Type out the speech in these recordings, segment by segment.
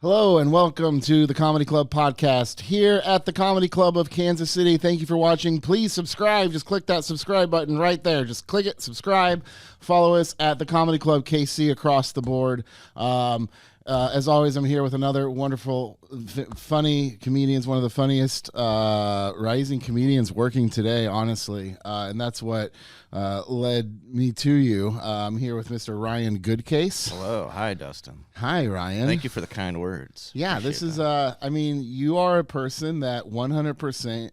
Hello and welcome to the Comedy Club podcast here at the Comedy Club of Kansas City. Thank you for watching. Please subscribe. Just click that subscribe button right there. Just click it, subscribe. Follow us at the Comedy Club KC across the board. As always, I'm here with another wonderful, funny comedians, one of the funniest rising comedians working today, honestly. And that's what led me to you. I'm here with Mr. Ryan Goodcase. Hello. Hi, Dustin. Hi, Ryan. Thank you for the kind words. Yeah, Appreciate this is, that. you are a person that 100%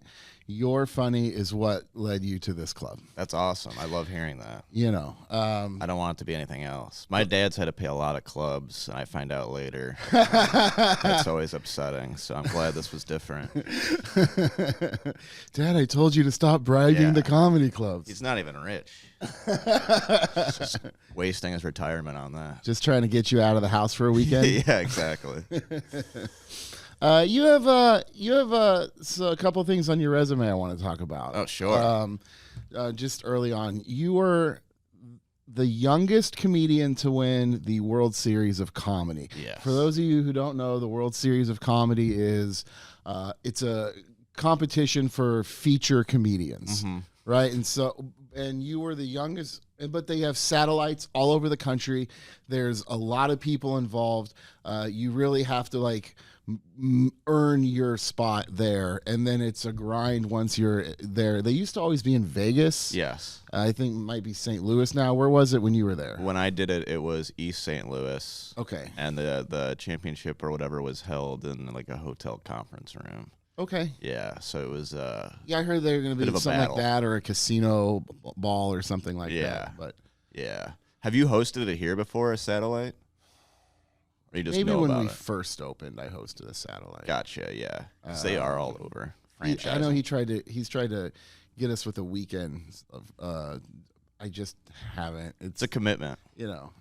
your funny is what led you to this club. That's awesome. I love hearing that. You know. I don't want it to be anything else. My dad's had to pay a lot of clubs, and I find out later. That's always upsetting, so I'm glad this was different. Dad, I told you to stop bribing the comedy clubs. He's not even rich. Just wasting his retirement on that. Just trying to get you out of the house for a weekend. Yeah, exactly. You have a couple of things on your resume I want to talk about. Oh, sure. Just early on, you were the youngest comedian to win the World Series of Comedy. Yes. For those of you who don't know, the World Series of Comedy is it's a competition for feature comedians, right? And you were the youngest, but they have satellites all over the country. There's a lot of people involved. You really have to earn your spot there, and then it's a grind once you're there. They used to always be in Vegas. Yes. I think it might be St. Louis now. Where was it when you were there? When I did it, it was East St. Louis. Okay. And the championship or whatever was held in like a hotel conference room. Okay. Yeah, so it was Yeah, I heard they were going to be something like that, or a casino ball or something like that. But yeah. Have you hosted it here before, a satellite? Or you just maybe know when about we it? first opened, I hosted a satellite. Gotcha, yeah. 'Cause they are all over. I know he's tried to get us with a weekend of I just haven't. It's a commitment. You know.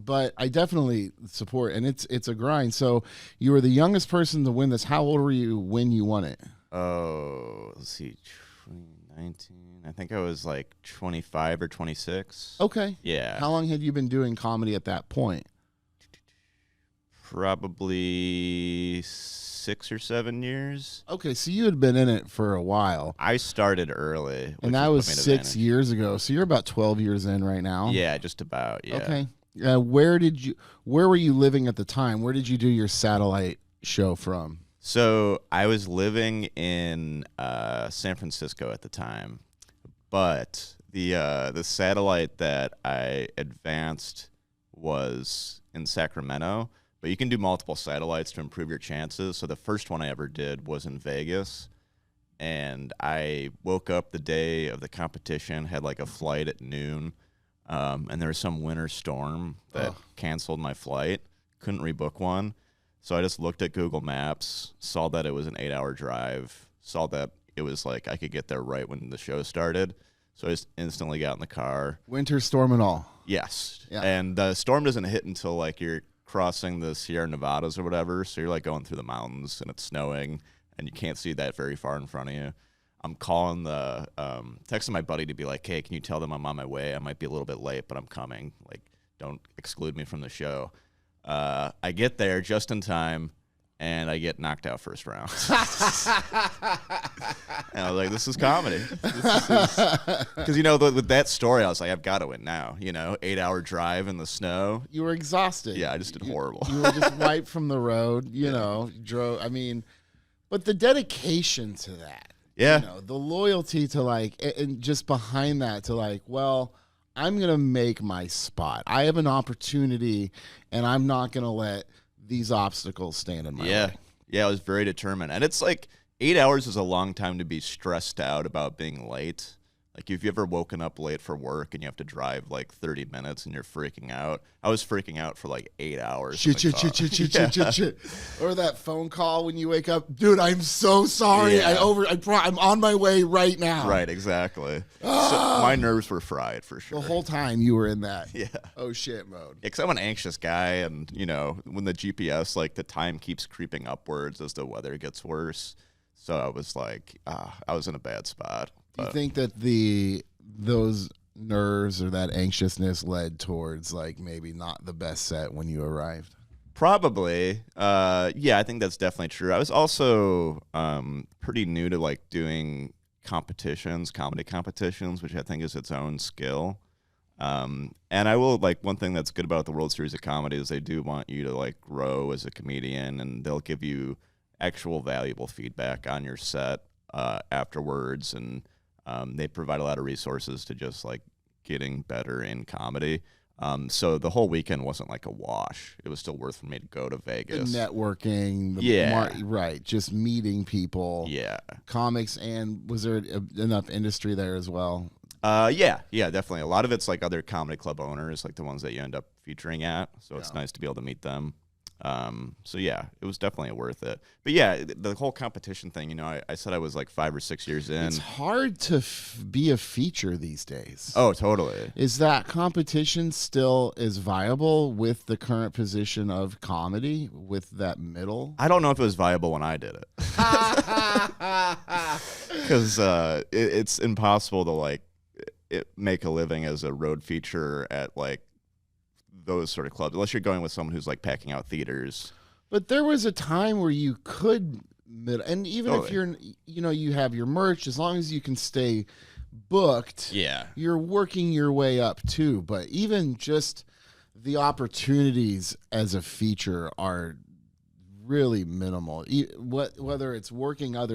But I definitely support, and it's a grind. So you were the youngest person to win this. How old were you when you won it? Oh, let's see, 2019. I think I was like 25 or 26. Okay. Yeah. How long had you been doing comedy at that point? Probably 6 or 7 years. Okay, so you had been in it for a while. I started early. And that was 6 years ago. So you're about 12 years in right now. Yeah, just about, yeah. Okay. Where were you living at the time? Where did you do your satellite show from? So I was living in San Francisco at the time, but the satellite that I advanced was in Sacramento. But you can do multiple satellites to improve your chances. So the first one I ever did was in Vegas, and I woke up the day of the competition, had like a flight at noon, and there was some winter storm that canceled my flight. Couldn't rebook one. So I just looked at Google Maps, saw that it was an 8-hour drive, saw that it was like I could get there right when the show started. So I just instantly got in the car. Winter storm and all. Yes. Yeah. And the storm doesn't hit until like you're crossing the Sierra Nevadas or whatever. So you're like going through the mountains and it's snowing and you can't see that very far in front of you. I'm calling texting my buddy to be like, hey, can you tell them I'm on my way? I might be a little bit late, but I'm coming. Like, don't exclude me from the show. I get there just in time, and I get knocked out first round. And I was like, this is comedy. Because, with that story, I was like, I've got to win now. 8-hour drive in the snow. You were exhausted. Yeah, I just did horrible. You were just wiped from the road, drove. But the dedication to that. Yeah. The loyalty to and just behind that to well, I'm going to make my spot. I have an opportunity, and I'm not going to let these obstacles stand in my way. Yeah, I was very determined. And it's like 8 hours is a long time to be stressed out about being late. Like, if you ever woken up late for work and you have to drive like 30 minutes and you're freaking out. I was freaking out for like 8 hours. Shit. Or that phone call when you wake up. Dude, I'm so sorry. Yeah. I'm on my way right now. Right, exactly. So my nerves were fried for sure. The whole time you were in that. Yeah. Oh, shit mode. Yeah, because I'm an anxious guy, and, when the GPS, the time keeps creeping upwards as the weather gets worse. So I was like, I was in a bad spot. Do you think that those nerves or that anxiousness led towards maybe not the best set when you arrived? Probably. Yeah, I think that's definitely true. I was also pretty new to like doing competitions, comedy competitions, which I think is its own skill. And I will like one thing that's good about the World Series of Comedy is they do want you to like grow as a comedian, and they'll give you actual valuable feedback on your set afterwards, and they provide a lot of resources to just like getting better in comedy. So the whole weekend wasn't like a wash. It was still worth for me to go to The Vegas. networking, right, just meeting people, Yeah. comics, and was there enough industry there as well? Yeah, definitely. A lot of it's like other comedy club owners, like the ones that you end up featuring at. So it's nice to be able to meet them. So yeah, it was definitely worth it. But yeah, the whole competition thing, you know, I said I was like 5 or 6 years in. It's hard to be a feature these days. Oh, totally. Is that competition still is viable with the current position of comedy with that middle? I don't know if it was viable when I did it. Because it's impossible to like make a living as a road feature at like those sort of clubs, unless you're going with someone who's like packing out theaters. But there was a time where you could, and even if you're, you know, you have your merch, as long as you can stay booked, you're working your way up too. But even just the opportunities as a feature are really minimal. Whether it's working I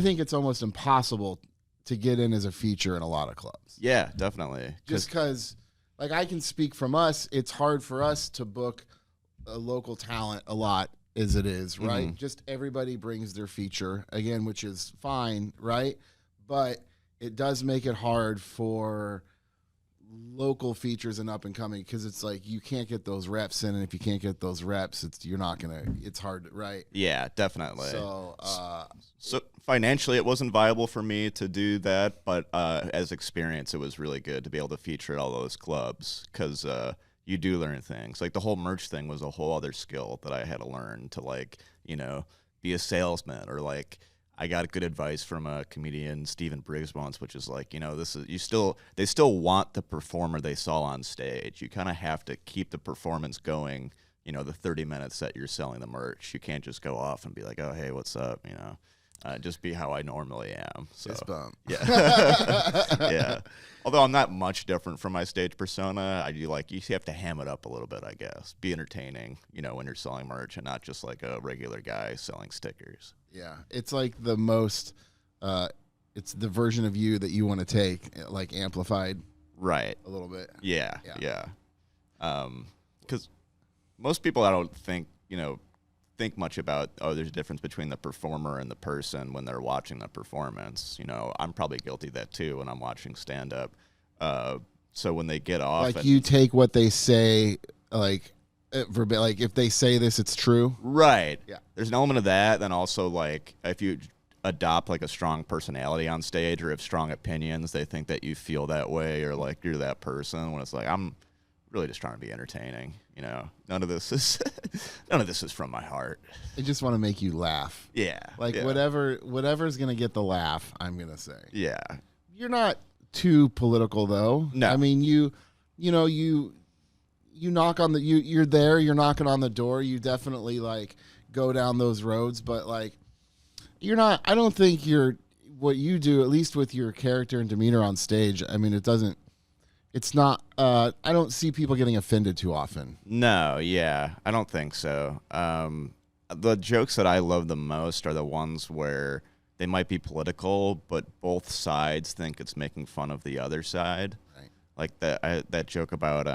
think it's almost impossible to get in as a feature in a lot of clubs. Yeah, definitely. Just because, like, I can speak from us, it's hard for us to book a local talent a lot as it is, right? Just everybody brings their feature, again, which is fine, right? But it does make it hard for local features and up and coming, because it's like you can't get those reps in, and if you can't get those reps, it's hard, right? Yeah, definitely. So financially, it wasn't viable for me to do that, but as experience, it was really good to be able to feature at all those clubs, because you do learn things. Like the whole merch thing was a whole other skill that I had to learn to, like, you know, be a salesman, or like I got good advice from a comedian, Stephen Briggs, once, which is like, you know, they still want the performer they saw on stage. You kind of have to keep the performance going, you know, the 30 minutes that you're selling the merch. You can't just go off and be like, oh, hey, what's up, you know. Just be how I normally am. So fist bump. Yeah. Yeah. Although I'm not much different from my stage persona, I do like, you have to ham it up a little bit, I guess. Be entertaining, you know, when you're selling merch, and not just like a regular guy selling stickers. Yeah. It's like the most it's the version of you that you want to take, like amplified Right. a little bit. Yeah. Because most people, I don't think, you know, think much about, oh, there's a difference between the performer and the person when they're watching the performance. You know, I'm probably guilty of that too when I'm watching stand-up. So when they get off, like, you take what they say, like if they say this, it's true. Right. Yeah. There's an element of that. Then also, like, if you adopt like a strong personality on stage, or have strong opinions, they think that you feel that way, or like you're that person, when it's like, I'm really just trying to be entertaining. You know, none of this is from my heart. I just want to make you laugh. Yeah. Like, whatever's gonna get the laugh, I'm gonna say. Yeah. You're not too political though. No. I mean, you knock on you're there, you're knocking on the door, you definitely like go down those roads, but like you're not, I don't think what you do, at least with your character and demeanor on stage, I mean, it's not, I don't see people getting offended too often. No, yeah, I don't think so. The jokes that I love the most are the ones where they might be political, but both sides think it's making fun of the other side. Right. Like that joke about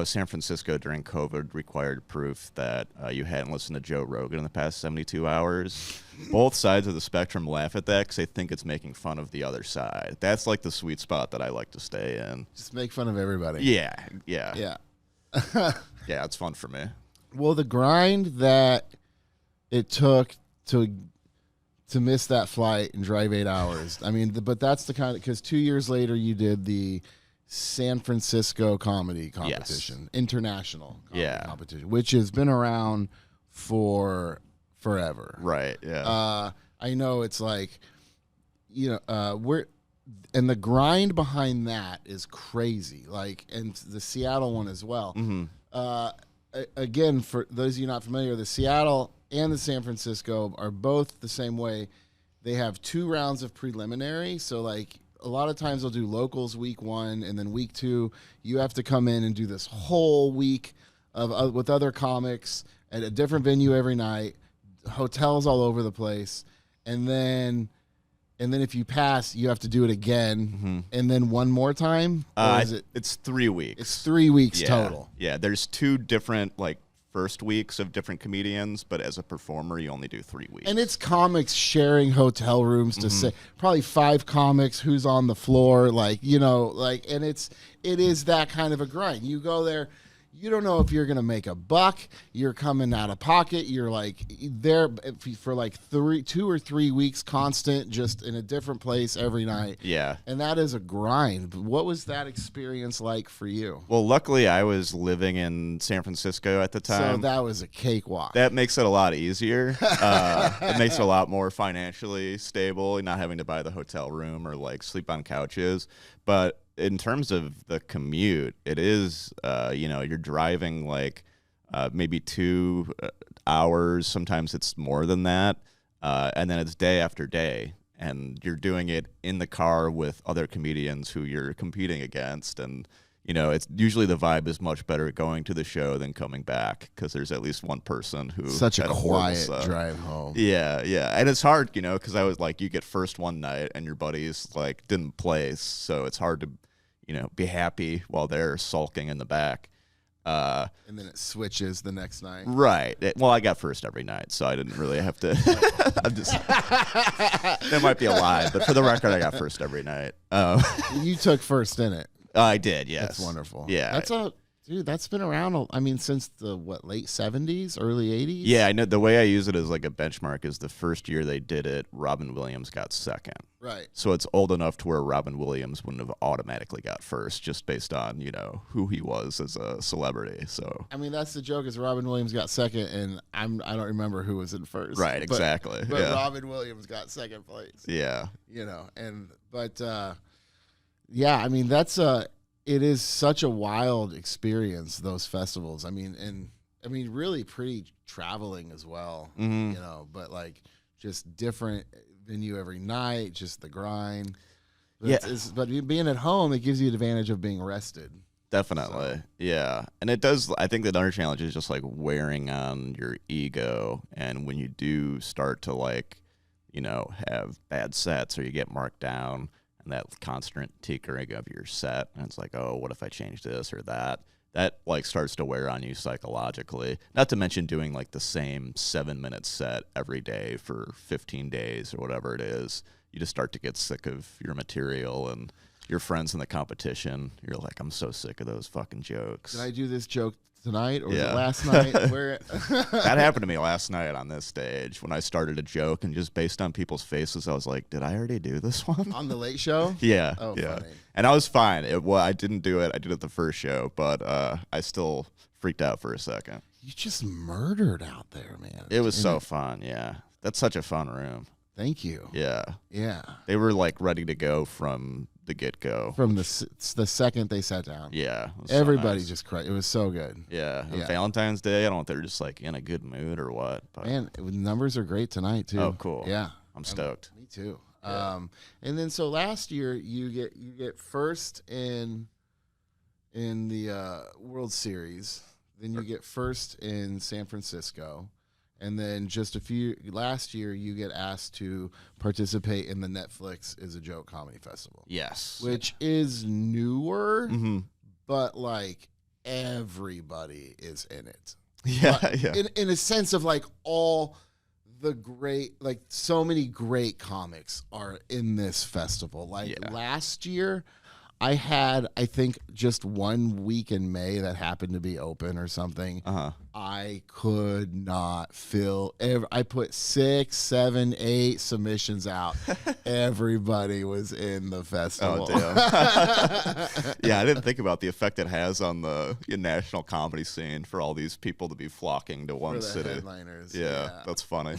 San Francisco during COVID required proof that you hadn't listened to Joe Rogan in the past 72 hours. Both sides of the spectrum laugh at that because they think it's making fun of the other side. That's like the sweet spot that I like to stay in. Just make fun of everybody. Yeah. Yeah. Yeah, it's fun for me. Well, the grind that it took to miss that flight and drive 8 hours. I mean, but that's the kind of, because 2 years later you did the San Francisco comedy competition, international comedy competition, which has been around for forever. Right. Yeah. I know it's like, and the grind behind that is crazy. Like, and the Seattle one as well. Mm-hmm. again, for those of you not familiar, the Seattle and the San Francisco are both the same way. They have 2 rounds of preliminary. So, like, a lot of times they'll do locals week 1, and then week 2, you have to come in and do this whole week of with other comics at a different venue every night, hotels all over the place, and then if you pass, you have to do it again, and then one more time. Or is it's 3 weeks. It's 3 weeks total. Yeah, there's 2 different like first weeks of different comedians, but as a performer, you only do 3 weeks. And it's comics sharing hotel rooms to say probably 5 comics who's on the floor, like, you know, like, and it is that kind of a grind. You go there, you don't know if you're going to make a buck. You're coming out of pocket. You're like there for like 2 or 3 weeks constant, just in a different place every night. Yeah. And that is a grind. What was that experience like for you? Well, luckily I was living in San Francisco at the time. So that was a cakewalk. That makes it a lot easier. It makes it a lot more financially stable, not having to buy the hotel room or like sleep on couches. But in terms of the commute, it is, you're driving like maybe 2 hours. Sometimes it's more than that. And then it's day after day. And you're doing it in the car with other comedians who you're competing against. And, it's usually the vibe is much better going to the show than coming back because there's at least one person who such a had quiet horrible drive home. Yeah. And it's hard, because I was like, you get first one night and your buddies like didn't place. So it's hard to, be happy while they're sulking in the back. And then it switches the next night. Right. Well, I got first every night, so I didn't really have to. I'm just. That might be a lie, but for the record, I got first every night. You took first in it. I did, yes. That's wonderful. Yeah. That's been around, since the, late 70s, early 80s? Yeah, I know. The way I use it as like a benchmark is the first year they did it, Robin Williams got second. Right. So it's old enough to where Robin Williams wouldn't have automatically got first just based on, who he was as a celebrity. So that's the joke is Robin Williams got second, and I don't remember who was in first. Right, exactly. But yeah. Robin Williams got second place. Yeah. It is such a wild experience, those festivals. Really pretty traveling as well, but like just different venue every night, just the grind. But but being at home, it gives you the advantage of being rested. Definitely. So. Yeah. And it does, I think the other challenge is just like wearing on your ego. And when you do start to like, have bad sets or you get marked down, and that constant tinkering of your set, and it's like, oh, what if I change this or that? That like starts to wear on you psychologically. Not to mention doing like the same 7-minute set every day for 15 days or whatever it is. You just start to get sick of your material and your friends in the competition. You're like, I'm so sick of those fucking jokes. Did I do this joke tonight or was it last night? Where that happened to me last night on this stage when I started a joke, and just based on people's faces, I was like, did I already do this one? On the Late Show? Yeah. Oh, yeah. Funny. And I was fine. I didn't do it. I did it the first show, but I still freaked out for a second. You just murdered out there, man. It was so fun. Yeah. That's such a fun room. Thank you. Yeah. Yeah. They were like ready to go from the get-go. From the second they sat down. Yeah. Everybody so nice. just cried. It was so good. Yeah. Valentine's Day, I don't know if they're just like in a good mood or what. But. Man, numbers are great tonight too. Oh, cool. Yeah. I'm stoked. Me too. Yeah. And then so last year you get first in the World Series. Then you get first in San Francisco. And then last year, you get asked to participate in the Netflix Is a Joke Comedy Festival. Yes. Which is newer, but like everybody is in it. Yeah, but yeah. In a sense of like all the great, like so many great comics are in this festival. Like last year, I had, I think, just 1 week in May that happened to be open or something. I could not fill. I put 6, 7, 8 submissions out. Everybody was in the festival. Oh, damn. Yeah, I didn't think about the effect it has on the national comedy scene for all these people to be flocking to one city. Headliners. Yeah, that's funny.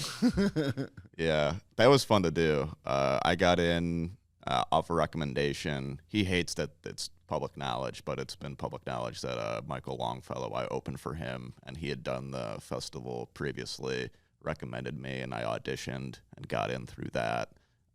Yeah, that was fun to do. I got in off a recommendation. He hates that it's public knowledge, but it's been public knowledge that Michael Longfellow, I opened for him, and he had done the festival previously, recommended me, and I auditioned and got in through that.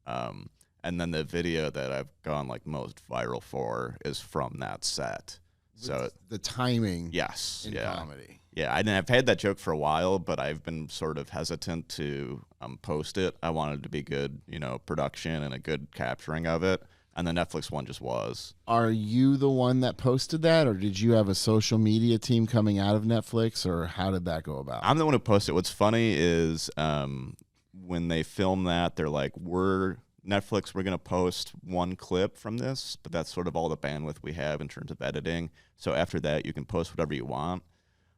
And then the video that I've gone like most viral for is from that set. So the timing, yes, in comedy. Yeah, I've had that joke for a while, but I've been sort of hesitant to post it. I wanted it to be good, production and a good capturing of it. And the Netflix one just was. Are you the one that posted that, or did you have a social media team coming out of Netflix, or how did that go about? I'm the one who posted it. What's funny is when they film that, they're like, Netflix, we're going to post one clip from this, but that's sort of all the bandwidth we have in terms of editing. So after that, you can post whatever you want.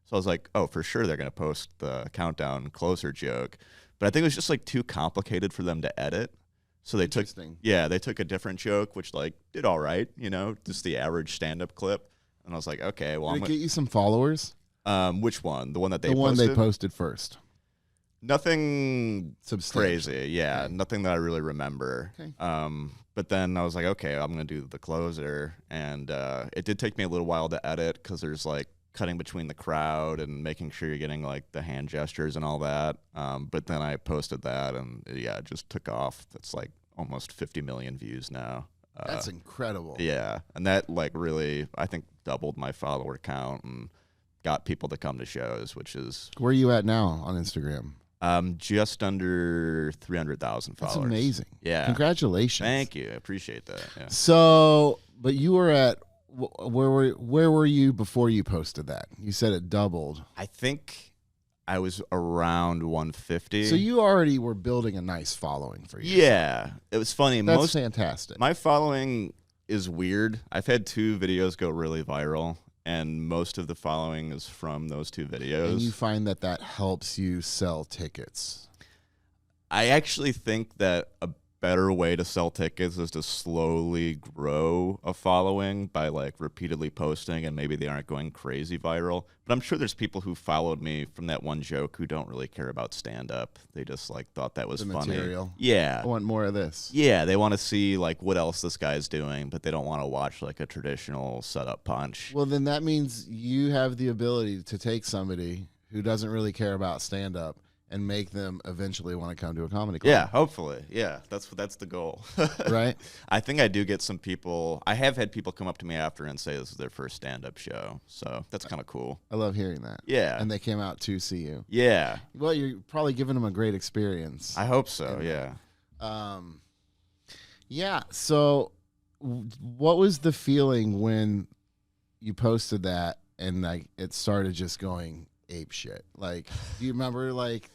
So I was like, oh, for sure they're going to post the countdown closer joke. But I think it was just like too complicated for them to edit. So they took a different joke, which like did all right, just the average stand-up clip. And I was like, okay, well, did it get you some followers? Which one? The one that they posted? The one they posted first. Nothing crazy, yeah. Okay. Nothing that I really remember. Okay. But then I was like, okay, I'm going to do the closer. And it did take me a little while to edit because there's like cutting between the crowd and making sure you're getting like the hand gestures and all that. But then I posted that and it just took off. That's like almost 50 million views now. That's incredible. Yeah. And that like really, I think, doubled my follower count and got people to come to shows, which is... Where are you at now on Instagram? Just under 300,000 followers. That's amazing. Yeah. Congratulations. Thank you. I appreciate that. Yeah. So, but you were at... Where were you before you posted that? You said it doubled. I think I was around 150. So you already were building a nice following for you. Yeah. It was funny. That's fantastic. My following is weird. I've had 2 videos go really viral, and most of the following is from those 2 videos. And you find that helps you sell tickets. I actually think that a better way to sell tickets is to slowly grow a following by like repeatedly posting, and maybe they aren't going crazy viral. But I'm sure there's people who followed me from that one joke who don't really care about stand-up. They just like thought that was funny. Material. Yeah. I want more of this. Yeah, they want to see like what else this guy's doing, but they don't want to watch like a traditional setup punch. Well, then that means you have the ability to take somebody who doesn't really care about stand-up and make them eventually want to come to a comedy club. Yeah, hopefully. Yeah, that's the goal. Right? I think I do get some people. I have had people come up to me after and say this is their first stand-up show. So that's kind of cool. I love hearing that. Yeah. And they came out to see you. Yeah. Well, you're probably giving them a great experience. I hope so, yeah. Yeah, so what was the feeling when you posted that and like it started just going ape shit? Like, do you remember like...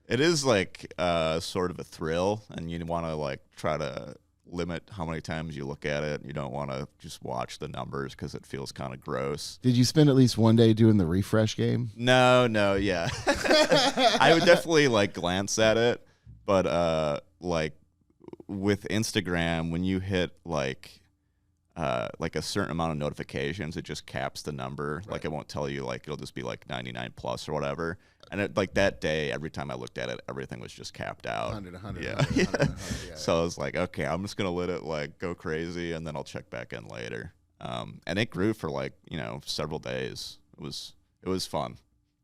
It is like sort of a thrill, and you want to like try to limit how many times you look at it. You don't want to just watch the numbers because it feels kind of gross. Did you spend at least one day doing the refresh game? No, yeah. I would definitely like glance at it, but like with Instagram, when you hit like a certain amount of notifications, it just caps the number. Right. Like it won't tell you, like it'll just be like 99 plus or whatever. And it, like that day, every time I looked at it, everything was just capped out. 100, 100, yeah. 100, 100, 100, yeah. So I was like, okay, I'm just gonna let it like go crazy, and then I'll check back in later. And it grew for like several days. It was fun.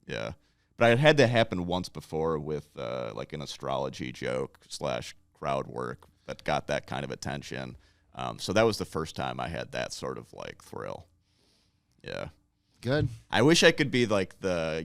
Yeah. But it had to happen once before with like an astrology joke / crowd work that got that kind of attention. So that was the first time I had that sort of like thrill. Yeah. Good. I wish I could be like the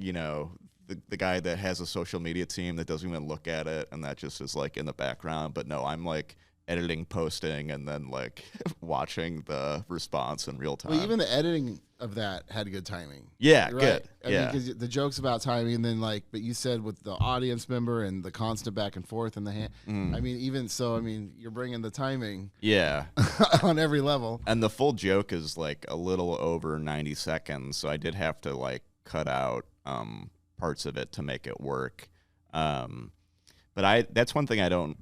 guy that has a social media team that doesn't even look at it and that just is like in the background. But no, I'm like editing, posting, and then like watching the response in real time. Well, even the editing of that had good timing. Yeah, right? good. I mean, because the joke's about timing, and then like, but you said with the audience member and the constant back and forth and the hand. I mean, even so, I mean, you're bringing the timing. Yeah. On every level. And the full joke is like a little over 90 seconds, so I did have to like cut out parts of it to make it work. But that's one thing I don't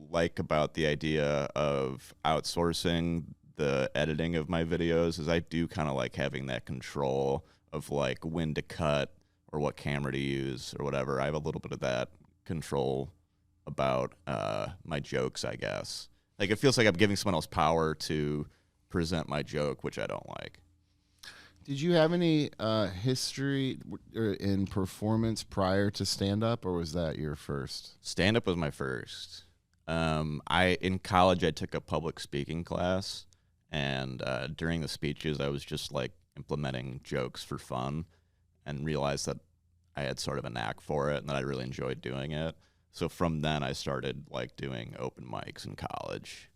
like about the idea of outsourcing the editing of my videos is I do kind of like having that control of like when to cut or what camera to use or whatever. I have a little bit of that control about my jokes, I guess. Like it feels like I'm giving someone else power to present my joke, which I don't like. Did you have any history in performance prior to stand-up, or was that your first? Stand-up was my first. In college, I took a public speaking class, and during the speeches, I was just like implementing jokes for fun, and realized that I had sort of a knack for it, and that I really enjoyed doing it. So from then, I started like doing open mics in college.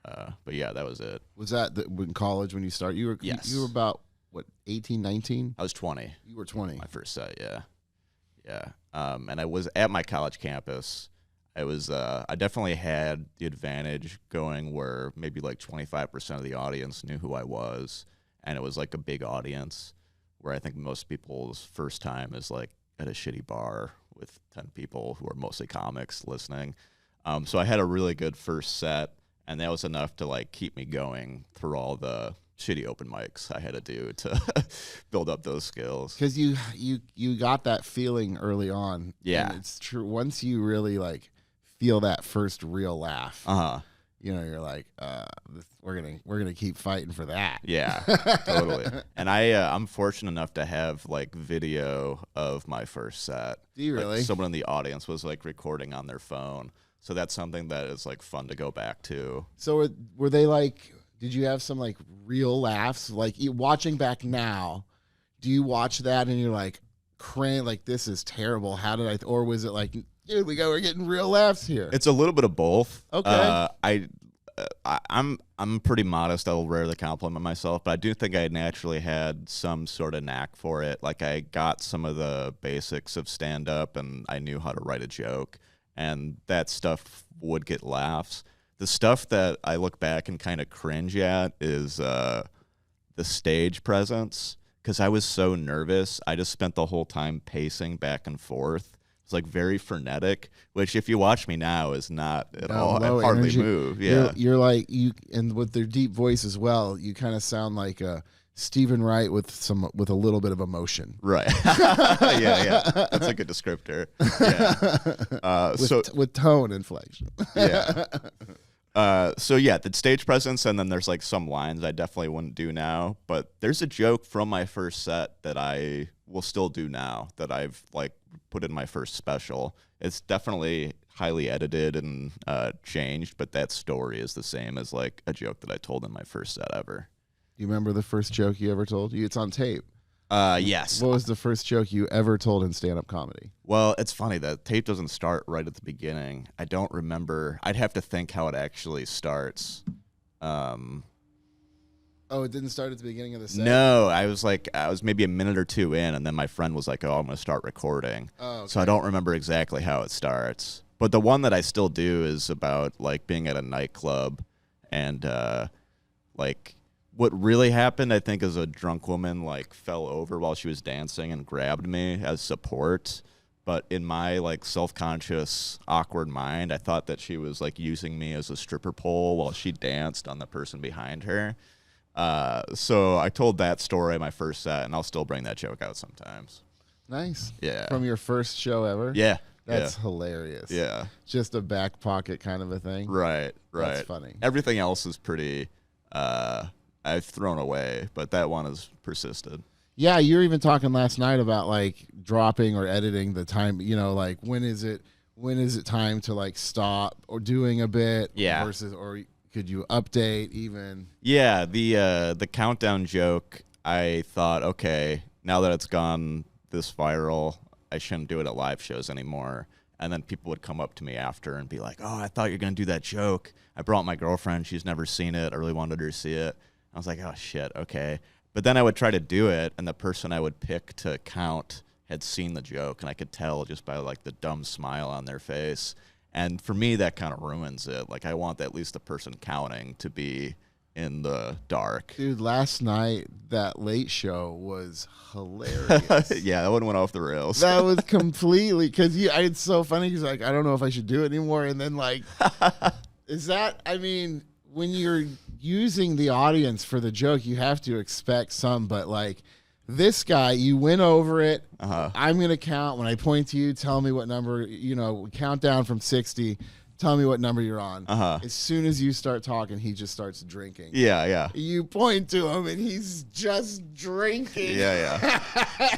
But yeah, that was it. Was that in college when you started? Yes. You were about, what, 18, 19? I was 20. You were 20. My first set, yeah. Yeah. And I was at my college campus. I definitely had the advantage going where maybe like 25% of the audience knew who I was, and it was like a big audience, where I think most people's first time is like at a shitty bar with 10 people who are mostly comics listening. So I had a really good first set, and that was enough to like keep me going through all the shitty open mics I had to do to build up those skills. Because you got that feeling early on. Yeah. And it's true. Once you really like feel that first real laugh, you know, you're like, we're gonna keep fighting for that. Yeah, totally. And I'm fortunate enough to have like video of my first set. Do you really? Like, someone in the audience was like recording on their phone, so that's something that is like fun to go back to. So were they like? Did you have some like real laughs? Like watching back now, do you watch that and you're like, crying, like this is terrible? How did I? Or was it like, dude, we're getting real laughs here? It's a little bit of both. Okay. I'm pretty modest. I'll rarely compliment myself, but I do think I naturally had some sort of knack for it. Like I got some of the basics of stand up, and I knew how to write a joke, and that stuff would get laughs. The stuff that I look back and kind of cringe at is the stage presence, because I was so nervous. I just spent the whole time pacing back and forth. It's like very frenetic, which if you watch me now is not at all. I hardly energy. move. Yeah, you're like you, and with their deep voice as well, you kind of sound like Stephen Wright with a little bit of emotion. Right. yeah. That's a good descriptor. Yeah. With tone inflection. Yeah. So yeah, the stage presence, and then there's like some lines I definitely wouldn't do now, but there's a joke from my first set that I will still do now that I've like put in my first special. It's definitely highly edited and changed, but that story is the same as like a joke that I told in my first set ever. You remember the first joke you ever told? It's on tape. Yes. What was the first joke you ever told in stand-up comedy? Well, it's funny. The tape doesn't start right at the beginning. I don't remember. I'd have to think how it actually starts. Oh, it didn't start at the beginning of the set? No, I was maybe a minute or two in, and then my friend was like, oh, I'm going to start recording. Oh, okay. So I don't remember exactly how it starts. But the one that I still do is about like being at a nightclub, and like what really happened, I think, is a drunk woman like fell over while she was dancing and grabbed me as support. But in my like self-conscious, awkward mind, I thought that she was like using me as a stripper pole while she danced on the person behind her. So I told that story my first set, and I'll still bring that joke out sometimes. Nice. Yeah. From your first show ever? Yeah. That's hilarious. Yeah. Just a back pocket kind of a thing. Right. That's funny. Everything else is pretty, I've thrown away, but that one has persisted. Yeah, you were even talking last night about like dropping or editing the time, you know, like when is it time to like stop or doing a bit versus, or could you update even? Yeah, the countdown joke, I thought, okay, now that it's gone this viral, I shouldn't do it at live shows anymore. And then people would come up to me after and be like, oh, I thought you were going to do that joke. I brought my girlfriend. She's never seen it. I really wanted her to see it. I was like, oh, shit, okay. But then I would try to do it, and the person I would pick to count had seen the joke, and I could tell just by like the dumb smile on their face. And for me, that kind of ruins it. Like, I want at least the person counting to be in the dark. Dude, last night, that late show was hilarious. Yeah, that one went off the rails. That was completely, because it's so funny, because like, I don't know if I should do it anymore. And then like, when you're using the audience for the joke, you have to expect some, but like this guy, you went over it. I'm going to count. When I point to you, tell me what number, count down from 60. tell me what number you're on. Uh-huh. As soon as you start talking, he just starts drinking. Yeah. You point to him, and he's just drinking. Yeah.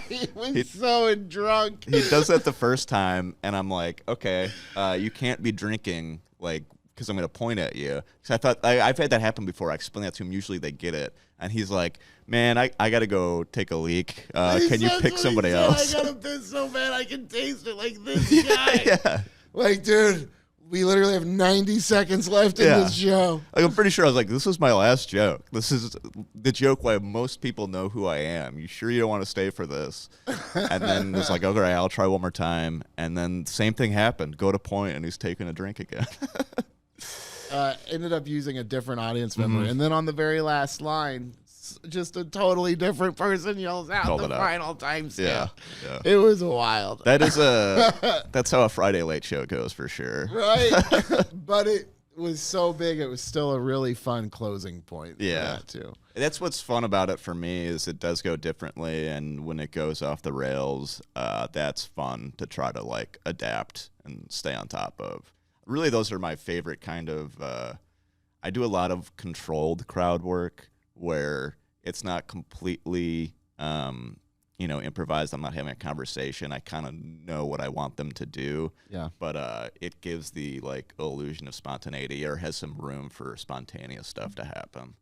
He was so drunk. He does that the first time, and I'm like, okay, you can't be drinking, like, because I'm going to point at you. Because I thought, I've had that happen before. I explain that to him. Usually they get it. And he's like, man, I got to go take a leak. Can you pick somebody else? I got to piss so bad I can taste it like this guy. Yeah. Like, dude, we literally have 90 seconds left in this show. Like, I'm pretty sure I was like, this is my last joke. This is the joke why most people know who I am. You sure you don't want to stay for this? And then it's like, okay, I'll try one more time. And then same thing happened. Go to point, and he's taking a drink again. Ended up using a different audience member. And then on the very last line, just a totally different person yells out Called the it out. final timestamp. Yeah. It was wild. That's how a Friday late show goes for sure. Right? But it was so big, it was still a really fun closing point. Yeah. For that too. That's what's fun about it for me is it does go differently, and when it goes off the rails, that's fun to try to like adapt and stay on top of. Really, those are my favorite kind of. I do a lot of controlled crowd work where it's not completely, improvised. I'm not having a conversation. I kind of know what I want them to do. Yeah. But it gives the like illusion of spontaneity, or has some room for spontaneous stuff to happen.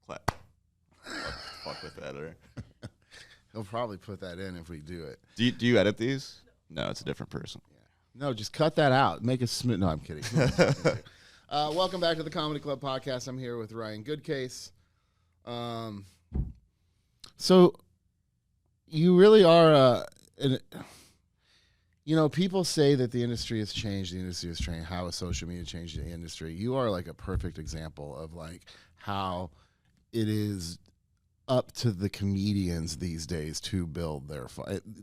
Clap. Fuck with that, or He'll probably put that in if we do it. do you edit these? No, it's a different person. No, just cut that out. Make it smooth. No, I'm kidding. Welcome back to the Comedy Club podcast. I'm here with Ryan Goodcase. So you really are, people say that the industry has changed. The industry has changed. How has social media changed the industry? You are like a perfect example of like how it is up to the comedians these days to build their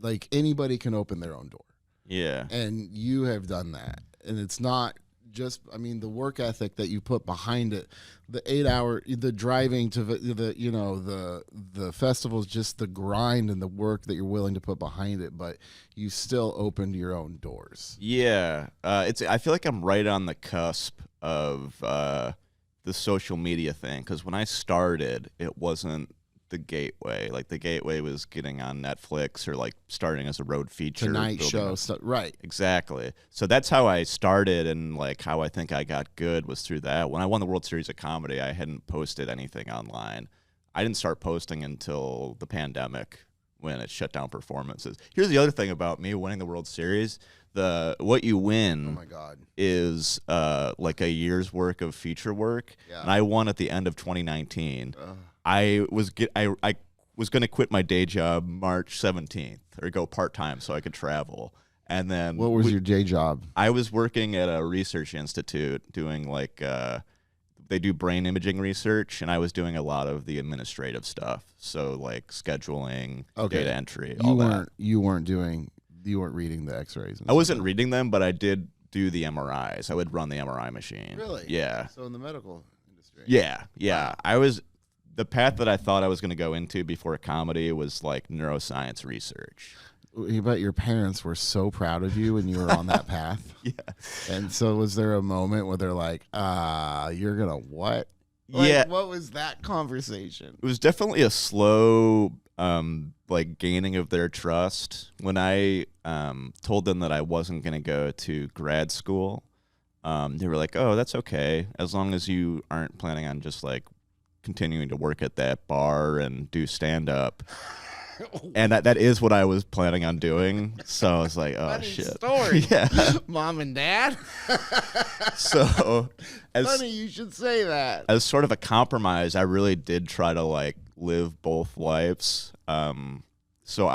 like anybody can open their own door. Yeah. And you have done that. And it's not just, the work ethic that you put behind it, the 8 hour, the driving to the festivals, just the grind and the work that you're willing to put behind it, but you still opened your own doors. Yeah. I feel like I'm right on the cusp of the social media thing, because when I started, it wasn't the gateway. Like the gateway was getting on Netflix or like starting as a road feature. Tonight Show stuff. Right. Exactly. So that's how I started, and like how I think I got good was through that. When I won the World Series of Comedy, I hadn't posted anything online. I didn't start posting until the pandemic, when it shut down performances. Here's the other thing about me winning the World Series. What you win oh my God. is like a year's work of feature work. Yeah. And I won at the end of 2019. I was going to quit my day job March 17th or go part-time so I could travel. And then what was your day job? I was working at a research institute doing like they do brain imaging research, and I was doing a lot of the administrative stuff. So like scheduling, data entry, all that. You weren't reading the x-rays. I wasn't reading them, but I did do the MRIs. I would run the MRI machine. Really? Yeah. So in the medical industry. Yeah. The path that I thought I was going to go into before comedy was like neuroscience research. I bet your parents were so proud of you when you were on that path. Yeah. And so was there a moment where they're like, you're going to what? Like, yeah. What was that conversation? It was definitely a slow like gaining of their trust. When I told them that I wasn't going to go to grad school, they were like, oh, that's okay. As long as you aren't planning on just like continuing to work at that bar and do stand-up. And that is what I was planning on doing. So I was like, oh, funny shit. Story. Yeah. Mom and Dad? So funny you should say that. As sort of a compromise, I really did try to like live both lives. So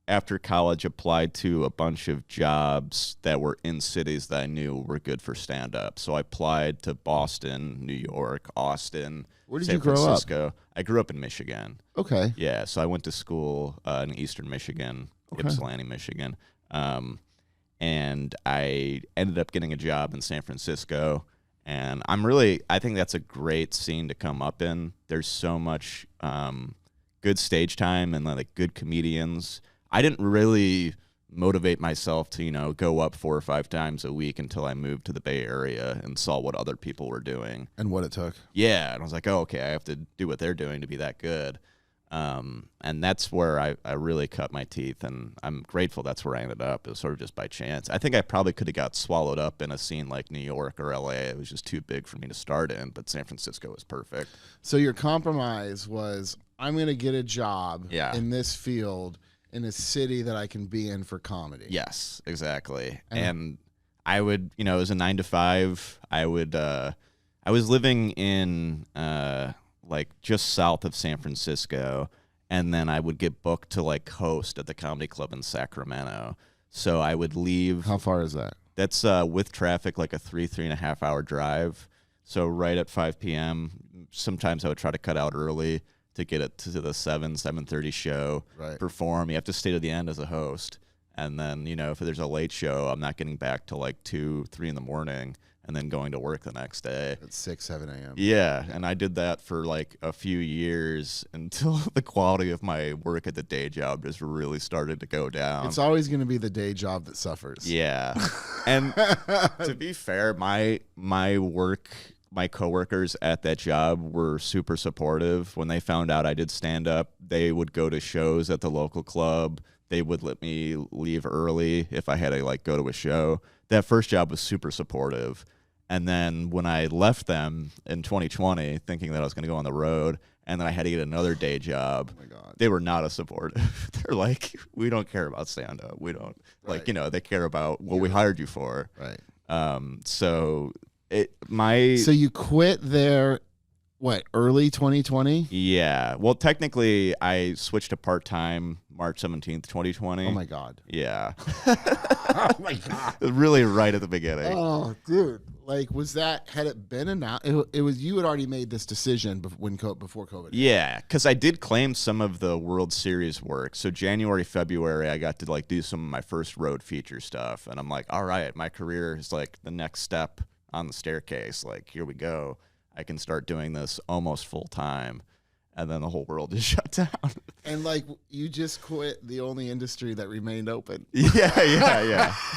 after college, applied to a bunch of jobs that were in cities that I knew were good for stand-up. So I applied to Boston, New York, Austin, Where did San you grow Francisco. up? I grew up in Michigan. Okay. Yeah, so I went to school in Eastern Michigan, Ypsilanti, Michigan. And I ended up getting a job in San Francisco. And I think that's a great scene to come up in. There's so much good stage time and like good comedians. I didn't really motivate myself to, go up 4 or 5 times a week until I moved to the Bay Area and saw what other people were doing. And what it took. Yeah, and I was like, oh, okay, I have to do what they're doing to be that good. And that's where I really cut my teeth, and I'm grateful that's where I ended up. It was sort of just by chance. I think I probably could have got swallowed up in a scene like New York or LA. It was just too big for me to start in, but San Francisco was perfect. So your compromise was, I'm going to get a job in this field in a city that I can be in for comedy. Yes, exactly. And I would, it was a 9 to 5. I was living in like just south of San Francisco, and then I would get booked to like host at the comedy club in Sacramento. So I would leave. How far is that? That's with traffic like a 3.5 hour drive. So right at 5 p.m. Sometimes I would try to cut out early to get it to the 7:30 show, perform. You have to stay to the end as a host. And then, if there's a late show, I'm not getting back till like 2, 3 in the morning and then going to work the next day. At 6, 7 a.m. Yeah, and I did that for like a few years until the quality of my work at the day job just really started to go down. It's always going to be the day job that suffers. Yeah. And to be fair, my work, my coworkers at that job were super supportive. When they found out I did stand up, they would go to shows at the local club. They would let me leave early if I had to like go to a show. That first job was super supportive. And then when I left them in 2020, thinking that I was going to go on the road, and then I had to get another day job, oh my God, they were not as supportive. They're like, we don't care about stand up. We don't they care about what we hired you for. Right. So you quit there, what, early 2020? Yeah. Well, technically, I switched to part-time March 17th, 2020. Oh, my God. Yeah. Oh, my God. Really right at the beginning. Oh, dude. Like, had it been announced? It was, you had already made this decision before COVID. Yeah, because I did claim some of the World Series work. So January, February, I got to like do some of my first road feature stuff. And I'm like, all right, my career is like the next step on the staircase. Like, here we go. I can start doing this almost full time. And then the whole world just shut down. And like, you just quit the only industry that remained open. Yeah.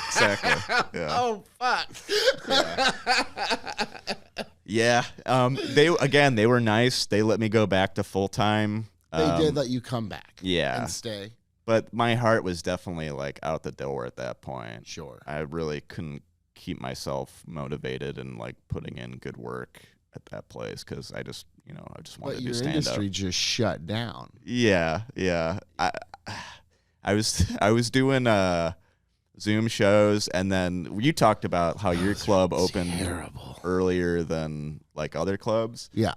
Exactly. Yeah. Oh, fuck. Yeah. They were nice. They let me go back to full time. They did let you come back. Yeah. And stay. But my heart was definitely like out the door at that point. Sure. I really couldn't keep myself motivated and like putting in good work at that place because I just wanted to do stand up. Your industry just shut down. Yeah. I was doing Zoom shows, and then you talked about how your club opened earlier than like other clubs. Yeah.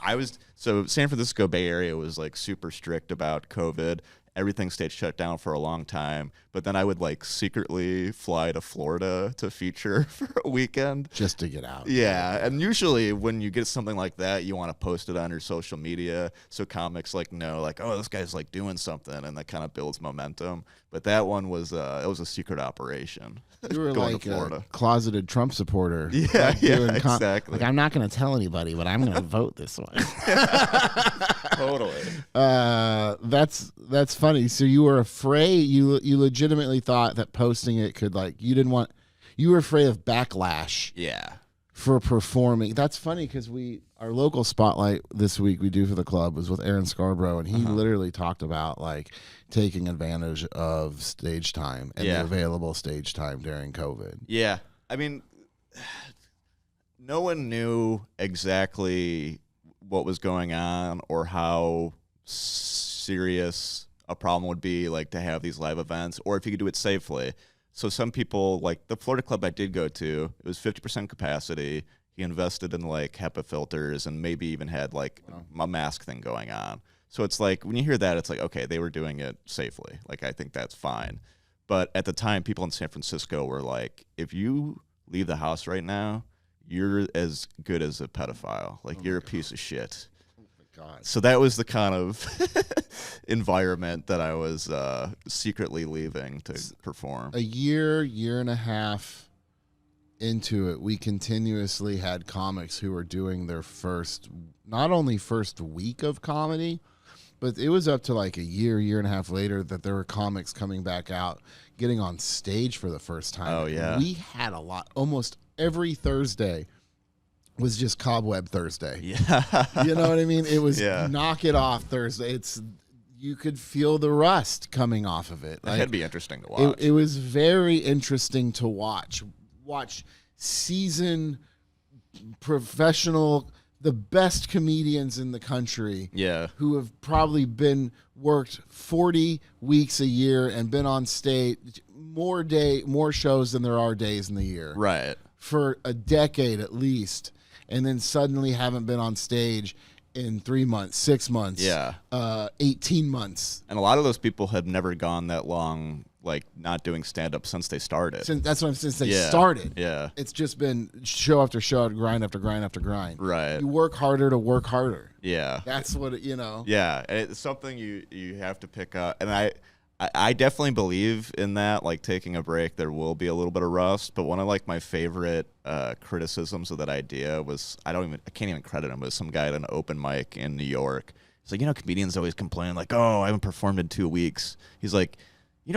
So San Francisco Bay Area was like super strict about COVID. Everything stayed shut down for a long time, but then I would like secretly fly to Florida to feature for a weekend just to get out. Yeah, and usually when you get something like that, you want to post it on your social media so comics like know like, oh, this guy's like doing something, and that kind of builds momentum. But that one was it was a secret operation. You were going like to Florida. A closeted Trump supporter. Yeah, exactly. Like, I'm not going to tell anybody, but I'm going to vote this way. Totally. That's funny. So you were afraid. You legitimately thought that posting it could you were afraid of backlash. Yeah. For performing. That's funny because our local spotlight this week we do for the club was with Aaron Scarborough, and he literally talked about like taking advantage of stage time and the available stage time during COVID. Yeah. I mean, no one knew exactly what was going on or how serious a problem would be like to have these live events, or if you could do it safely. So some people, like the Florida club I did go to, it was 50% capacity. He invested in like HEPA filters and maybe even had like a mask thing going on. So it's like when you hear that, it's like, okay, they were doing it safely. Like, I think that's fine. But at the time, people in San Francisco were like, if you leave the house right now, you're as good as a pedophile. Like, you're a piece of shit. God. So that was the kind of environment that I was secretly leaving to perform. A year and a half into it, we continuously had comics who were doing their not only first week of comedy, but it was up to like a year and a half later that there were comics coming back out, getting on stage for the first time. Oh, yeah. We had a lot. Almost every Thursday was just Cobweb Thursday. Yeah. You know what I mean? It was Knock It Off Thursday. You could feel the rust coming off of it. That'd be interesting to watch. It was very interesting to watch. Watch seasoned professional, the best comedians in the country, who have probably worked 40 weeks a year and been on stage more shows than there are days in the year, right, for a decade at least, and then suddenly haven't been on stage in 3 months, 6 months, 18 months. And a lot of those people have never gone that long, like, not doing stand-up since they started. Since they started. Yeah. It's just been show after show, grind after grind after grind. Right. You work harder to work harder. Yeah. That's what Yeah, it's something you have to pick up. And I definitely believe in that, like, taking a break, there will be a little bit of rust. But one of, like, my favorite criticisms of that idea was, I can't even credit him, but some guy at an open mic in New York. He's like, comedians always complain, like, oh, I haven't performed in 2 weeks. He's like,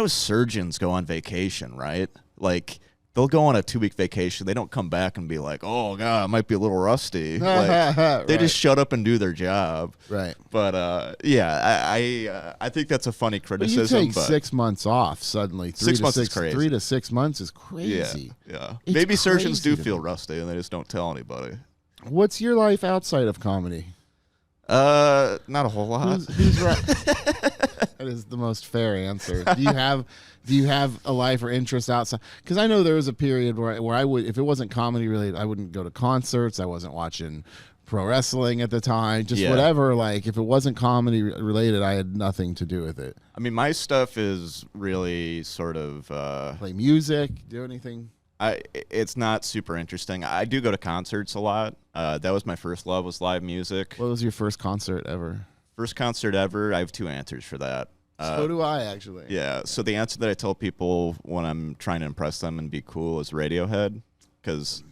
surgeons go on vacation, right? Like, they'll go on a 2-week vacation. They don't come back and be like, oh, God, I might be a little rusty. Like, they just shut up and do their job. Right. But, I think that's a funny criticism. But you take 6 months off suddenly. 6 months is crazy. 3 to 6 months is crazy. Yeah. It's Maybe surgeons do crazy feel rusty and they just don't tell anybody. What's your life outside of comedy? Not a whole lot. Who's right? That is the most fair answer. Do you have a life or interest outside? Because I know there was a period where I would, if it wasn't comedy related, I wouldn't go to concerts. I wasn't watching pro wrestling at the time. Just whatever. Like, if it wasn't comedy related, I had nothing to do with it. I mean, my stuff is really sort of play music, do anything. It's not super interesting. I do go to concerts a lot. That was my first love, was live music. What was your first concert ever? First concert ever. I have 2 answers for that. So do I, actually. Yeah. So the answer that I tell people when I'm trying to impress them and be cool is Radiohead, because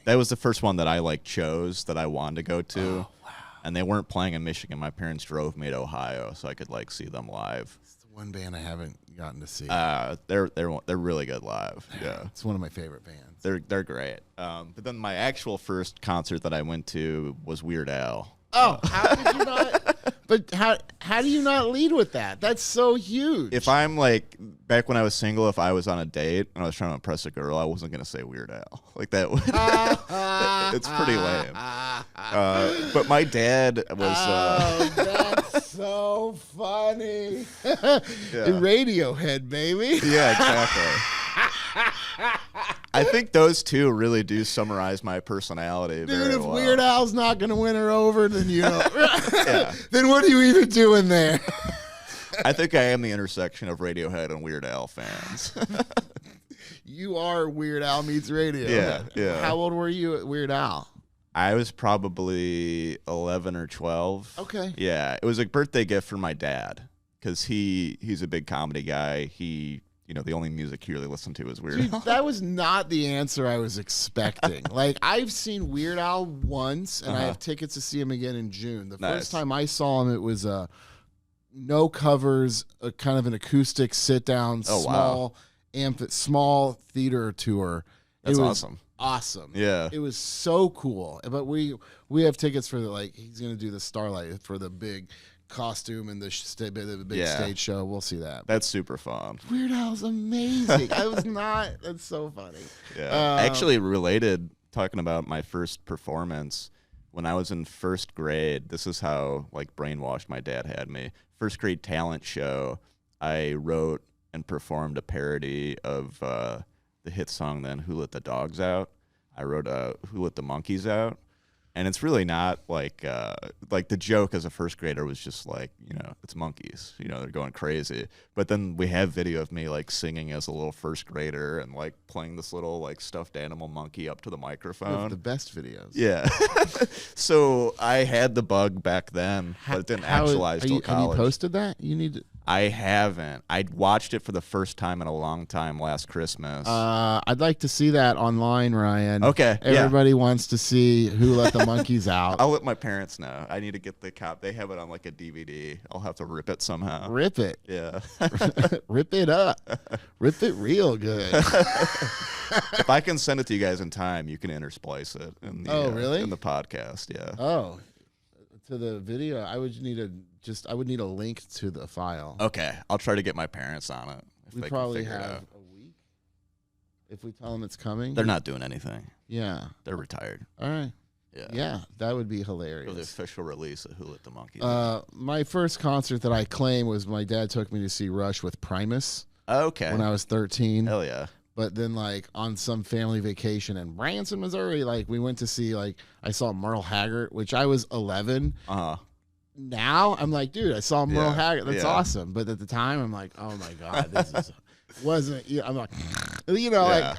that was the first one that I chose that I wanted to go to. Oh, wow. And they weren't playing in Michigan. My parents drove me to Ohio so I could see them live. It's the one band I haven't gotten to see. They're really good live. Yeah. It's one of my favorite bands. They're great. But then my actual first concert that I went to was Weird Al. Oh, how did you not? But how do you not lead with that? That's so huge. If I'm back when I was single, if I was on a date and I was trying to impress a girl, I wasn't gonna say Weird Al. Like that would. It's pretty lame. But my dad was. Oh, that's so funny. Radiohead, baby. Yeah, exactly. I think those two really do summarize my personality. Dude, if well. Weird Al's not going to win her over, then then what are you even doing there? I think I am the intersection of Radiohead and Weird Al fans. You are Weird Al meets Radiohead. Yeah. How old were you at Weird Al? I was probably 11 or 12. Okay. Yeah, it was a birthday gift from my dad because he's a big comedy guy. He the only music he really listened to was Weird Al. Dude, that was not the answer I was expecting. I've seen Weird Al once, and I have tickets to see him again in June. The first time I saw him, it was no covers, a kind of an acoustic sit-down, small theater tour. That's awesome. Awesome. Yeah. It was so cool. But we have tickets for he's going to do the Starlight for the big costume and the big stage show. We'll see that. That's super fun. Weird Al's amazing. That's so funny. Yeah. Actually related, talking about my first performance, when I was in first grade, this is how brainwashed my dad had me. First grade talent show, I wrote and performed a parody of the hit song then, Who Let the Dogs Out. I wrote Who Let the Monkeys Out. And it's really not like the joke as a first grader was just like, you know, it's monkeys, you know, they're going crazy. But then we have video of me like singing as a little first grader and like playing this little like stuffed animal monkey up to the microphone. The best videos. Yeah. So I had the bug back then, but it didn't actualize till college. Have you posted that? You need to. I haven't. I watched it for the first time in a long time last Christmas. I'd like to see that online, Ryan. Okay. Everybody wants to see who let the monkeys out. I'll let my parents know. I need to get the cop. They have it on like a DVD. I'll have to rip it somehow. Rip it. Yeah. Rip it up. Rip it real good. If I can send it to you guys in time, you can intersplice it in the really? in the podcast. Yeah. Oh, to the video, I would need a link to the file. Okay, I'll try to get my parents on it. We probably have a week if we tell them it's coming. They're not doing anything. Yeah, they're retired. All right. Yeah, that would be For the hilarious. official release of Who Let the Monkeys. My first concert that I claim was my dad took me to see Rush with Primus. Okay. When I was 13. Hell yeah. But then, like, on some family vacation in Branson, Missouri, like, we went to see, like, I saw Merle Haggard, which I was 11. Uh-huh. Now, I'm like, dude, I saw Merle Haggard. That's awesome. But at the time, I'm like, oh, my God, this wasn't, I'm like, you know, like,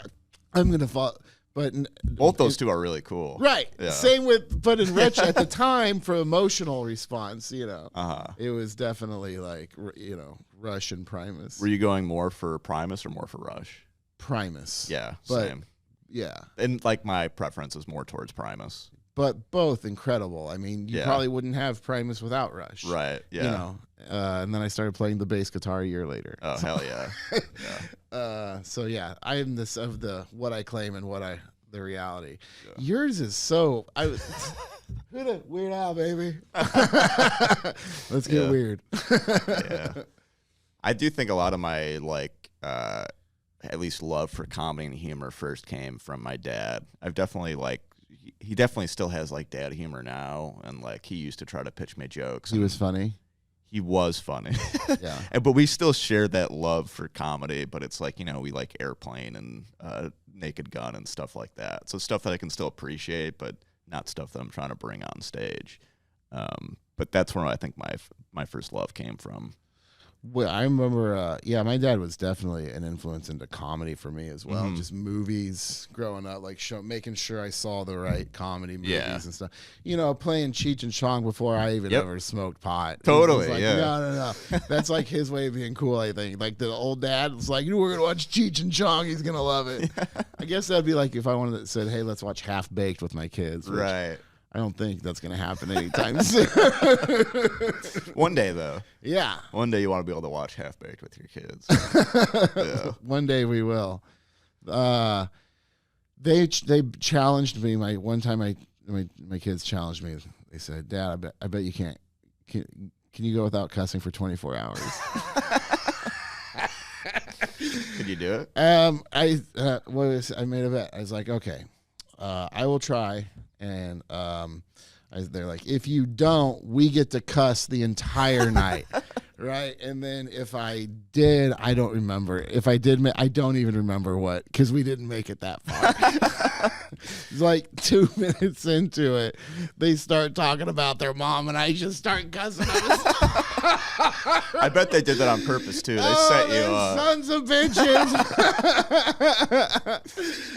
I'm going to fall. But both those two are really cool. Right. Yeah. Same with, but in Rich at the time, for emotional response, you know, Uh-huh. it was definitely like, you know, Rush and Primus. Were you going more for Primus or more for Rush? Primus. Yeah, but, same. Yeah. And like my preference is more towards Primus. But both incredible. I mean, you probably wouldn't have Primus without Rush. Right, yeah. You know, and then I started playing the bass guitar a year later. Oh, hell yeah. So, yeah, I am this of the what I claim and the reality. Yeah. Yours is so... Weird Al, baby. Let's get weird. Yeah. I do think a lot of my, like... at least love for comedy and humor first came from my dad. I've definitely like, he definitely still has like dad humor now. And like, he used to try to pitch me jokes. He was funny. He was funny. Yeah. But we still share that love for comedy, but it's like, you know, we like Airplane and Naked Gun and stuff like that. So stuff that I can still appreciate, but not stuff that I'm trying to bring on stage. But that's where I think my first love came from. Well, I remember, my dad was definitely an influence into comedy for me as well. Mm-hmm. Just movies growing up, like making sure I saw the right comedy movies and stuff. You know, playing Cheech and Chong before I even ever smoked pot. Totally, like, No. That's like his way of being cool, I think. Like the old dad was like, we're going to watch Cheech and Chong. He's going to love it. I guess that'd be like if I wanted to say, hey, let's watch Half Baked with my kids. Right. I don't think that's going to happen anytime soon. One day, though. Yeah. One day you want to be able to watch Half Baked with your kids. Yeah. One day we will. They challenged me. One time my kids challenged me. They said, "Dad, I bet you can't. Can you go without cussing for 24 hours?" Could you do it? I made a bet. I was like, okay, I will try. And they're like, if you don't, we get to cuss the entire night, right? And then if I did, I don't remember. If I did, I don't even remember what, because we didn't make it that far. It's like 2 minutes into it, they start talking about their mom, and I just start cussing. I bet they did that on purpose, too. They set you up. Sons of bitches.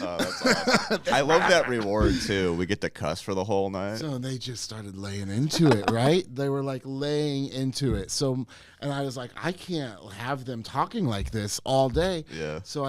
Oh, that's awesome. I love that reward, too. We get to cuss for the whole night. So they just started laying into it, right? They were like laying into it. So, and I was like, I can't have them talking like this all day. Yeah. So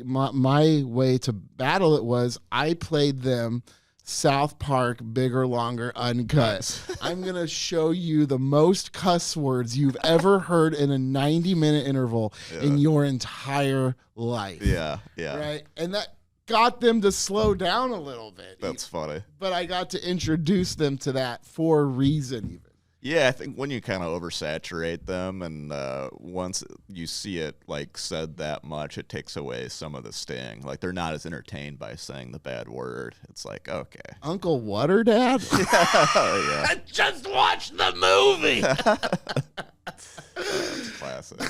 my way to battle it was I played them South Park, Bigger, Longer, Uncut. I'm going to show you the most cuss words you've ever heard in a 90-minute interval in your entire life. Yeah. Right? And that got them to slow down a little bit. That's funny. But I got to introduce them to that for a reason even. Yeah, I think when you kind of oversaturate them and once you see it like said that much, it takes away some of the sting. Like they're not as entertained by saying the bad word. It's like, okay. Uncle Water Dad? Yeah. I just watched the movie. That's classic.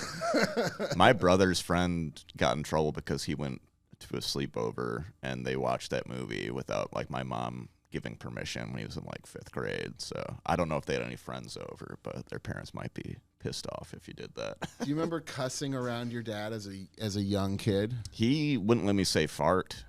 My brother's friend got in trouble because he went to a sleepover and they watched that movie without like my mom giving permission when he was in like 5th grade. So I don't know if they had any friends over, but their parents might be pissed off if you did that. Do you remember cussing around your dad as a young kid? He wouldn't let me say fart.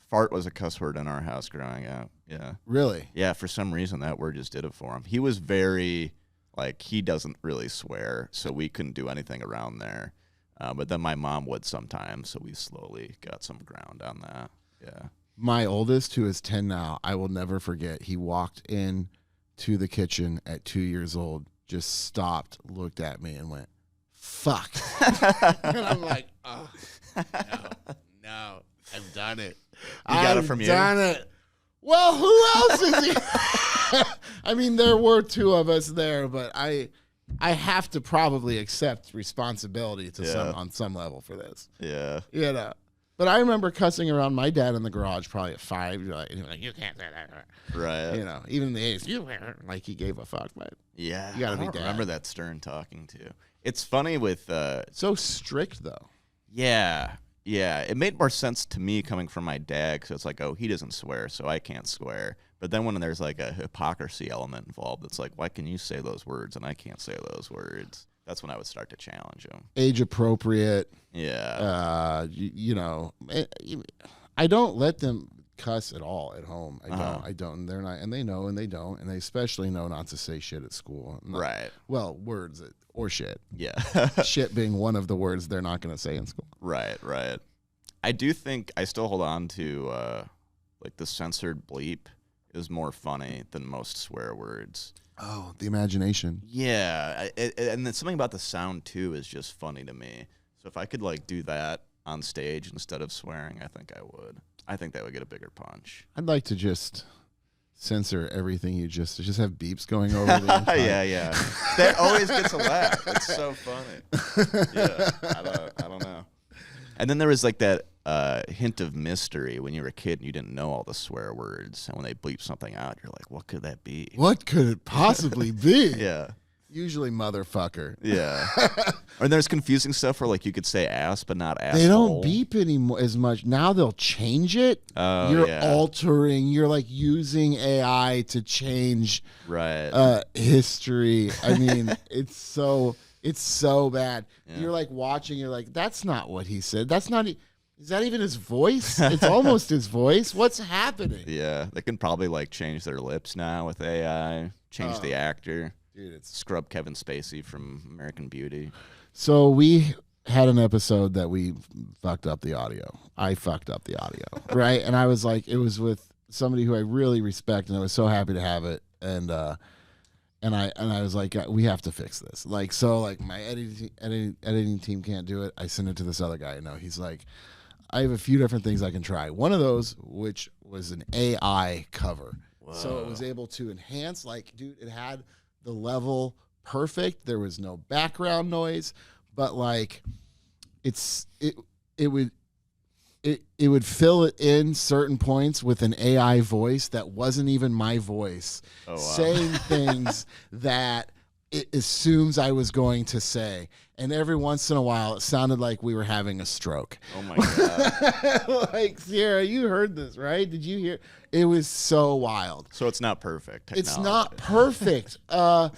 Fart was a cuss word in our house growing up. Yeah. Really? Yeah, for some reason that word just did it for him. He was very, like, he doesn't really swear, so we couldn't do anything around there. But then my mom would sometimes, so we slowly got some ground on that. Yeah. My oldest, who is 10 now, I will never forget. He walked in to the kitchen at 2 years old, just stopped, looked at me, and went, "Fuck." And I'm like, oh, no, I've done it. You got it from you? I've done it. Well, who else is he? I mean, there were 2 of us there, but I have to probably accept responsibility on some level for this. Yeah. You know. But I remember cussing around my dad in the garage probably at 5. You're like, you can't say that. Right. You know, even in the 80s, like he gave a fuck, but yeah. you gotta I be don't dad. remember that stern talking to. It's funny with So strict though. Yeah. Yeah, it made more sense to me coming from my dad, because it's like, oh, he doesn't swear, so I can't swear. But then when there's like a hypocrisy element involved, it's like, why can you say those words and I can't say those words? That's when I would start to challenge him. Age appropriate. Yeah. You know, I don't let them cuss at all at home. I don't. They're not, and they know, and they don't, and they especially know not to say shit at school. Right. Well, words or shit. Yeah. Shit being one of the words they're not going to say in school. Right. I do think I still hold on to like the censored bleep is more funny than most swear words. Oh, the imagination. Yeah, and then something about the sound too is just funny to me. So if I could like do that on stage instead of swearing, I think I would. I think that would get a bigger punch. I'd like to just censor everything you just have beeps going over the entire. Yeah. That always gets a laugh. It's so funny. Yeah, I don't know. And then there was like that hint of mystery when you were a kid and you didn't know all the swear words, and when they bleep something out, you're like, what could that be? What could it possibly be? Yeah. Usually motherfucker. Yeah. Or there's confusing stuff where like you could say ass but not asshole. They don't beep anymore as much. Now they'll change it. Oh, you're yeah. altering. You're like using AI to change history. I mean, it's so bad. Yeah. You're like watching. You're like, that's not what he said. That's not. Is that even his voice? It's almost his voice. What's happening? Yeah. They can probably like change their lips now with AI. Change the actor. Dude, it's Scrub Kevin Spacey from American Beauty. So we had an episode that we fucked up the audio. I fucked up the audio, right? And I was like, it was with somebody who I really respect, and I was so happy to have it. And I was like, we have to fix this. Like, so like my editing team can't do it. I send it to this other guy. No, he's like, I have a few different things I can try. One of those, which was an AI cover. Whoa. So it was able to enhance, like, dude, it had the level perfect. There was no background noise, but like it would fill it in certain points with an AI voice that wasn't even my voice, saying things that it assumes I was going to say. And every once in a while, it sounded like we were having a stroke. Oh my God. Like, Sierra, you heard this, right? Did you hear? It was so wild. So it's not perfect technology. It's not perfect, but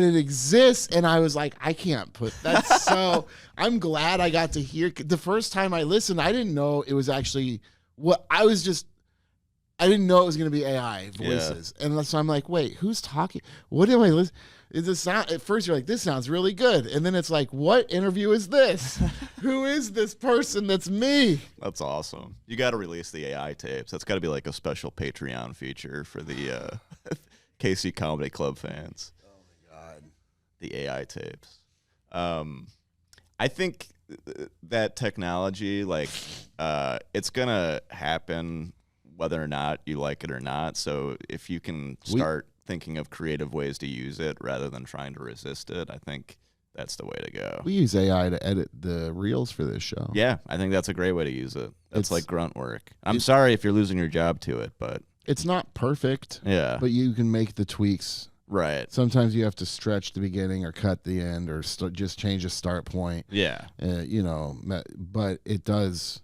it exists. And I was like, I can't put that. So I'm glad I got to hear. The first time I listened, I didn't know it was actually what I didn't know it was going to be AI voices. Yeah. And so I'm like, wait, who's talking? What am I listening? At first you're like, this sounds really good. And then it's like, what interview is this? Who is this person that's me? That's awesome. You got to release the AI tapes. That's got to be like a special Patreon feature for the KC Comedy Club fans. Oh my God. The AI tapes. I think that technology, like, it's going to happen whether or not you like it or not. So if you can start thinking of creative ways to use it rather than trying to resist it, I think that's the way to go. We use AI to edit the reels for this show. Yeah, I think that's a great way to use it. It's like grunt work. I'm sorry if you're losing your job to it, but it's not perfect. Yeah. But you can make the tweaks. Right. Sometimes you have to stretch the beginning or cut the end or just change a start point. Yeah. But it does.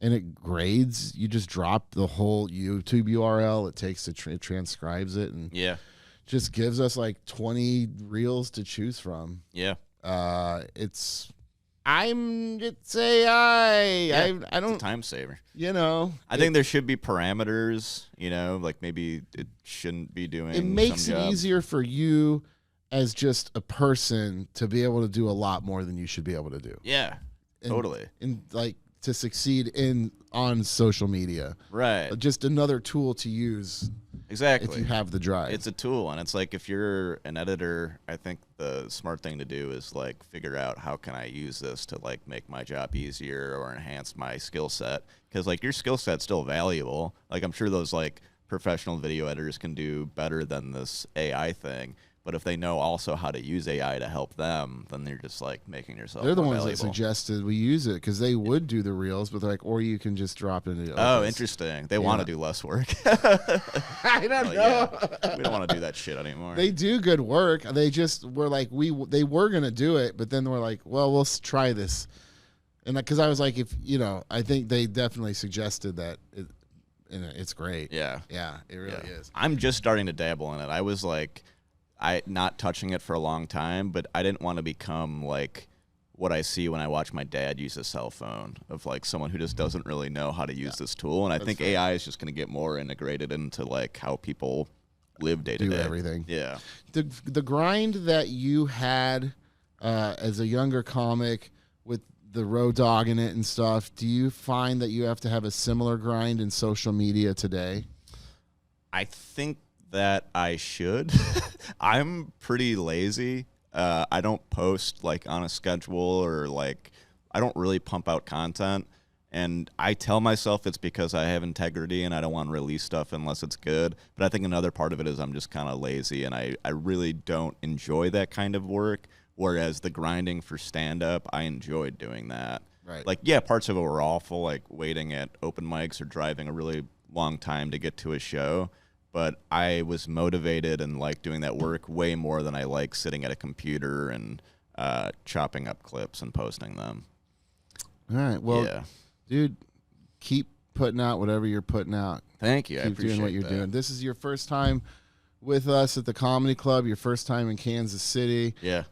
and it grades. You just drop the whole YouTube URL. It takes it, transcribes it, and just gives us like 20 reels to choose from. Yeah. It's AI. Yeah, I don't, it's a time saver. I think there should be parameters, like maybe it shouldn't be doing. It makes some it jobs. easier for you as just a person to be able to do a lot more than you should be able to do. Yeah, totally. And like to succeed on social media. Right. Just another tool to use. Exactly. If you have the drive. It's a tool, and it's like if you're an editor, I think the smart thing to do is like figure out how can I use this to like make my job easier or enhance my skill set, because like your skill set's still valuable. Like I'm sure those like professional video editors can do better than this AI thing. But if they know also how to use AI to help them, then they're just like making yourself. They're the more ones valuable. that suggested we use it because they would do the reels, but they're like, or you can just drop it into. Oh, interesting. They want to do less work. I don't know. Yeah. We don't want to do that shit anymore. They do good work. They just were like they were gonna do it, but then we're like, well, we'll try this, and because I was like, if I think they definitely suggested that. It's great. Yeah, it really is. I'm just starting to dabble in it. I was like. Not touching it for a long time, but I didn't want to become like what I see when I watch my dad use a cell phone, of like someone who just doesn't really know how to use this tool. And I think AI is just going to get more integrated into like how people live day to day. Do everything. Yeah. The grind that you had as a younger comic with the road dog in it and stuff, do you find that you have to have a similar grind in social media today? I think that I should. I'm pretty lazy. I don't post like on a schedule, or like I don't really pump out content, and I tell myself it's because I have integrity and I don't want to release stuff unless it's good. But I think another part of it is I'm just kind of lazy, and I really don't enjoy that kind of work. Whereas the grinding for stand-up, I enjoyed doing that. Right. Like, yeah, parts of it were awful, like waiting at open mics or driving a really long time to get to a show. But I was motivated and like doing that work way more than I like sitting at a computer and chopping up clips and posting them. All right. Well, dude, keep putting out whatever you're putting out. Thank you. Keep I appreciate doing what you're that. doing. This is your first time with us at the Comedy Club, your first time in Kansas City. Yeah.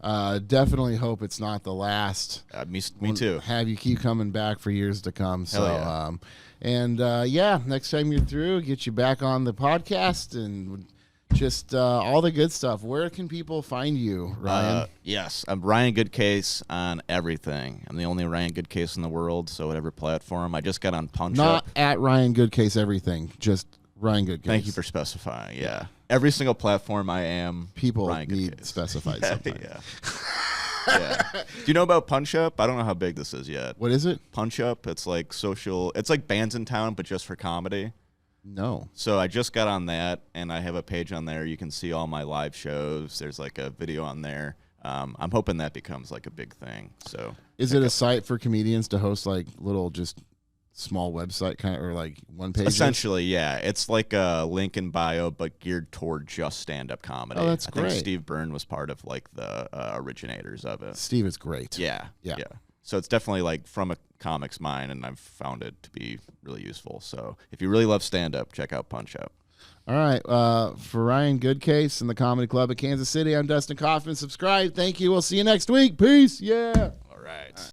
Definitely hope it's not the last. Me too. Have you keep coming back for years to come. Hell yeah. Next time you're through, get you back on the podcast and just all the good stuff. Where can people find you, Ryan? Yes, I'm Ryan Goodcase on everything. I'm the only Ryan Goodcase in the world, so whatever platform. I just got on Punch Not Up. at Ryan Goodcase everything, just Ryan Goodcase. Thank you for specifying. Yeah. Every single platform I am. People Ryan need Goodcase. specified sometimes. Yeah. Yeah. Do you know about Punch Up? I don't know how big this is yet. What is it? Punch Up, it's like social, it's like Bands in Town, but just for comedy. No. So I just got on that, and I have a page on there. You can see all my live shows. There's like a video on there. I'm hoping that becomes like a big thing. So is it a site for comedians to host like little just small website kind of, or like one page? Essentially, yeah. It's like a link in bio, but geared toward just stand-up comedy. Oh, that's I great. think Steve Byrne was part of like the originators of it. Steve is great. Yeah. So it's definitely like from a comic's mind, and I've found it to be really useful. So if you really love stand-up, check out Punch Up. All right. For Ryan Goodcase and the Comedy Club of Kansas City, I'm Dustin Kaufman. Subscribe. Thank you. We'll see you next week. Peace. Yeah. All right.